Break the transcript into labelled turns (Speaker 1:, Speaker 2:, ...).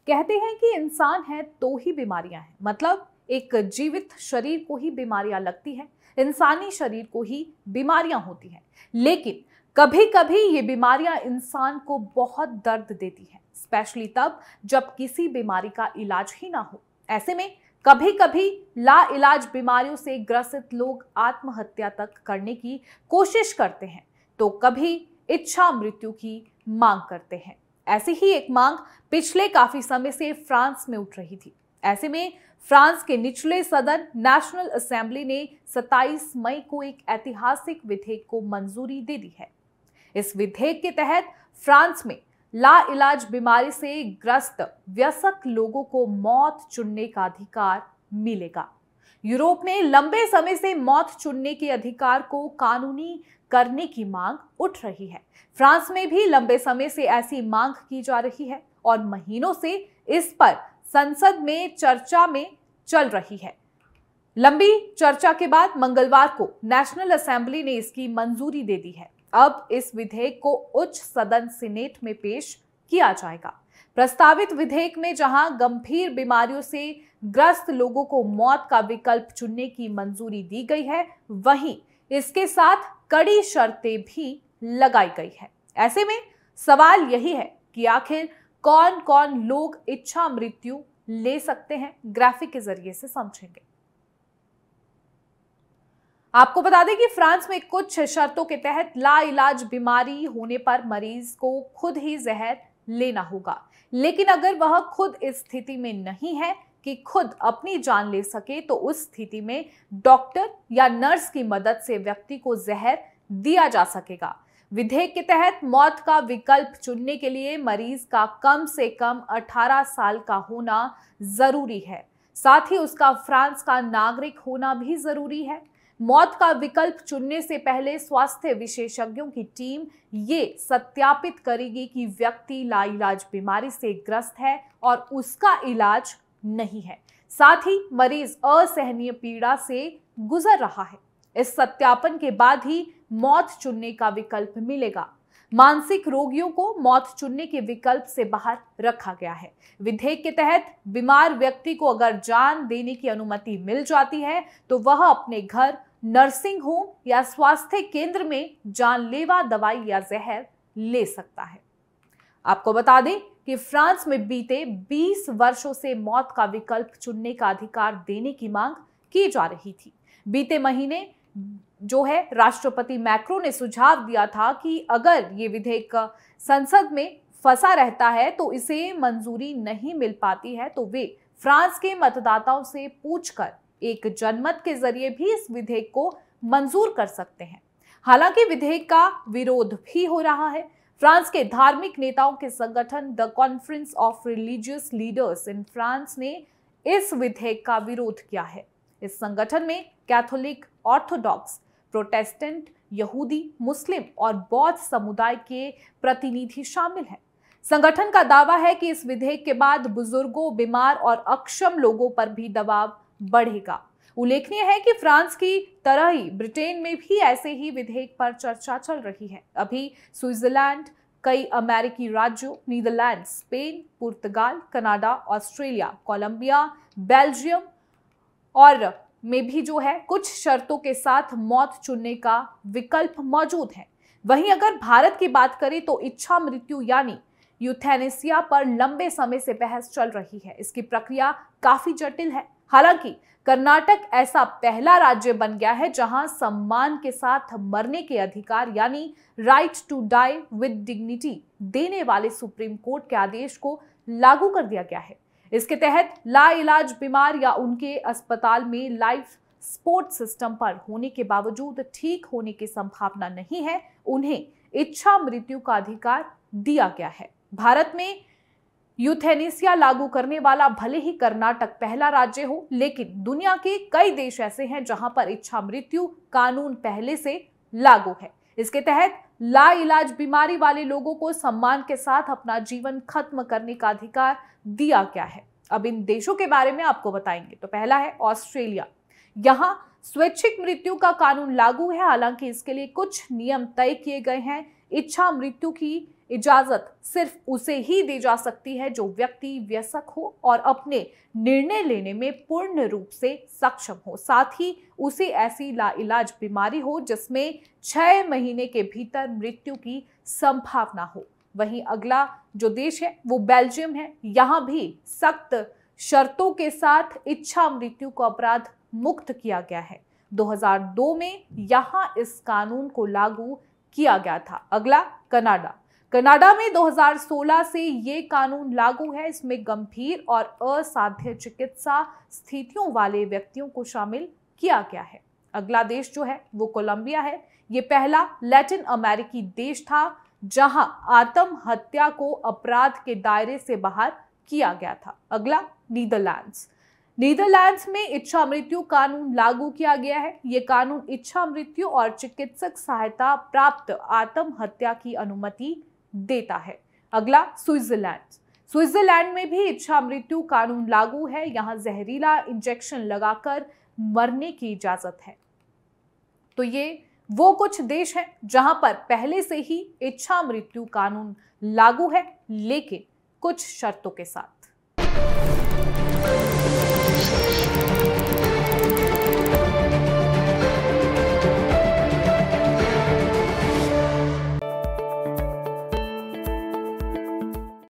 Speaker 1: कहते हैं कि इंसान है तो ही बीमारियां हैं, मतलब एक जीवित शरीर को ही बीमारियां लगती हैं, इंसानी शरीर को ही बीमारियां होती हैं। लेकिन कभी कभी ये बीमारियां इंसान को बहुत दर्द देती हैं, स्पेशली तब जब किसी बीमारी का इलाज ही ना हो। ऐसे में कभी कभी लाइलाज बीमारियों से ग्रसित लोग आत्महत्या तक करने की कोशिश करते हैं, तो कभी इच्छा मृत्यु की मांग करते हैं। ऐसी ही एक मांग पिछले काफी समय से फ्रांस में उठ रही थी। ऐसे में फ्रांस के निचले सदन नेशनल असेंबली ने 27 मई को एक ऐतिहासिक विधेयक को मंजूरी दे दी है। इस विधेयक के तहत फ्रांस में लाइलाज बीमारी से ग्रस्त वयस्क लोगों को मौत चुनने का अधिकार मिलेगा। यूरोप में लंबे समय से मौत चुनने के अधिकार को कानूनी करने की मांग उठ रही है। फ्रांस में भी लंबे समय से ऐसी मांग की जा रही है और महीनों से इस पर संसद में चर्चा में चल रही है। लंबी चर्चा के बाद मंगलवार को नेशनल असेंबली ने इसकी मंजूरी दे दी है। अब इस विधेयक को उच्च सदन सीनेट में पेश किया जाएगा। प्रस्तावित विधेयक में जहां गंभीर बीमारियों से ग्रस्त लोगों को मौत का विकल्प चुनने की मंजूरी दी गई है, वहीं इसके साथ कड़ी शर्तें भी लगाई गई है। ऐसे में सवाल यही है कि आखिर कौन कौन लोग इच्छा मृत्यु ले सकते हैं, ग्राफिक के जरिए से समझेंगे। आपको बता दें कि फ्रांस में कुछ शर्तों के तहत लाइलाज बीमारी होने पर मरीज को खुद ही जहर लेना होगा, लेकिन अगर वह खुद इस स्थिति में नहीं है कि खुद अपनी जान ले सके, तो उस स्थिति में डॉक्टर या नर्स की मदद से व्यक्ति को जहर दिया जा सकेगा। विधेयक के तहत मौत का विकल्प चुनने के लिए मरीज का कम से कम 18 साल का होना जरूरी है, साथ ही उसका फ्रांस का नागरिक होना भी जरूरी है। मौत का विकल्प चुनने से पहले स्वास्थ्य विशेषज्ञों की टीम ये सत्यापित करेगी कि व्यक्ति लाइलाज बीमारी से ग्रस्त है और उसका इलाज नहीं है, साथ ही मरीज असहनीय पीड़ा से गुजर रहा है। इस सत्यापन के बाद ही मौत चुनने का विकल्प मिलेगा। मानसिक रोगियों को मौत चुनने के विकल्प से बाहर रखा गया है। विधेयक के तहत बीमार व्यक्ति को अगर जान देने की अनुमति मिल जाती है, तो वह अपने घर, नर्सिंग होम या स्वास्थ्य केंद्र में जानलेवा दवाई या जहर ले सकता है। आपको बता दें कि फ्रांस में बीते 20 वर्षों से मौत का विकल्प चुनने का अधिकार देने की मांग की जा रही थी। बीते महीने जो है राष्ट्रपति मैक्रो ने सुझाव दिया था कि अगर ये विधेयक संसद में फंसा रहता है तो इसे मंजूरी नहीं मिल पाती है, तो वे फ्रांस के मतदाताओं से पूछकर एक जनमत के जरिए भी इस विधेयक को मंजूर कर सकते हैं। हालांकि विधेयक का विरोध भी हो रहा है। फ्रांस के धार्मिक नेताओं के संगठन the conference of religious leaders in France ने इस विधेयक का विरोध किया है। इस संगठन में कैथोलिक, ऑर्थोडॉक्स, प्रोटेस्टेंट, यहूदी, मुस्लिम और बौद्ध समुदाय के प्रतिनिधि शामिल हैं। संगठन का दावा है कि इस विधेयक के बाद बुजुर्गों, बीमार और अक्षम लोगों पर भी दबाव बढ़ेगा। उल्लेखनीय है कि फ्रांस की तरह ही ब्रिटेन में भी ऐसे ही विधेयक पर चर्चा चल रही है। अभी स्विट्जरलैंड, कई अमेरिकी राज्यों, नीदरलैंड, स्पेन, पुर्तगाल, कनाडा, ऑस्ट्रेलिया, कोलंबिया, बेल्जियम और में भी जो है कुछ शर्तों के साथ मौत चुनने का विकल्प मौजूद है। वहीं अगर भारत की बात करें तो इच्छा मृत्यु यानी यूथेनेसिया पर लंबे समय से बहस चल रही है। इसकी प्रक्रिया काफी जटिल है। हालांकि कर्नाटक ऐसा पहला राज्य बन गया है जहां सम्मान के साथ मरने के अधिकार यानी right to die with dignity देने वाले सुप्रीम कोर्ट के आदेश को लागू कर दिया गया है। इसके तहत लाइलाज बीमार या उनके अस्पताल में लाइफ सपोर्ट सिस्टम पर होने के बावजूद ठीक होने की संभावना नहीं है, उन्हें इच्छा मृत्यु का अधिकार दिया गया है। भारत में यूथेनेसिया लागू करने वाला भले ही कर्नाटक पहला राज्य हो, लेकिन दुनिया के कई देश ऐसे हैं जहां पर इच्छा मृत्यु कानून पहले से लागू है। इसके तहत लाइलाज बीमारी वाले लोगों को सम्मान के साथ अपना जीवन खत्म करने का अधिकार दिया गया है। अब इन देशों के बारे में आपको बताएंगे। तो पहला है ऑस्ट्रेलिया। यहाँ स्वैच्छिक मृत्यु का कानून लागू है, हालांकि इसके लिए कुछ नियम तय किए गए हैं। इच्छा मृत्यु की इजाजत सिर्फ उसे ही दी जा सकती है जो व्यक्ति वयस्क हो और अपने निर्णय लेने में पूर्ण रूप से सक्षम हो। साथ ही उसे ऐसी लाइलाज बीमारी हो जिसमें 6 महीने के भीतर मृत्यु की संभावना हो। वहीं अगला जो देश है वो बेल्जियम है। यहाँ भी सख्त शर्तों के साथ इच्छा मृत्यु को अपराध मुक्त किया गया है। 2002 में यहाँ इस कानून को लागू किया गया था। अगला कनाडा। कनाडा में 2016 से ये कानून लागू है। इसमें गंभीर और असाध्य चिकित्सा स्थितियों वाले व्यक्तियों को शामिल किया गया है। अगला देश जो है वो कोलंबिया है। ये पहला लैटिन अमेरिकी देश था जहां आत्महत्या को अपराध के दायरे से बाहर किया गया था। अगला नीदरलैंड्स। नीदरलैंड्स में इच्छा मृत्यु कानून लागू किया गया है। ये कानून इच्छा मृत्यु और चिकित्सक सहायता प्राप्त आत्महत्या की अनुमति देता है। अगला स्विट्जरलैंड। स्विट्जरलैंड में भी इच्छा मृत्यु कानून लागू है। यहाँ जहरीला इंजेक्शन लगाकर मरने की इजाजत है। तो ये वो कुछ देश हैं जहां पर पहले से ही इच्छा मृत्यु कानून लागू है, लेकिन कुछ शर्तों के साथ।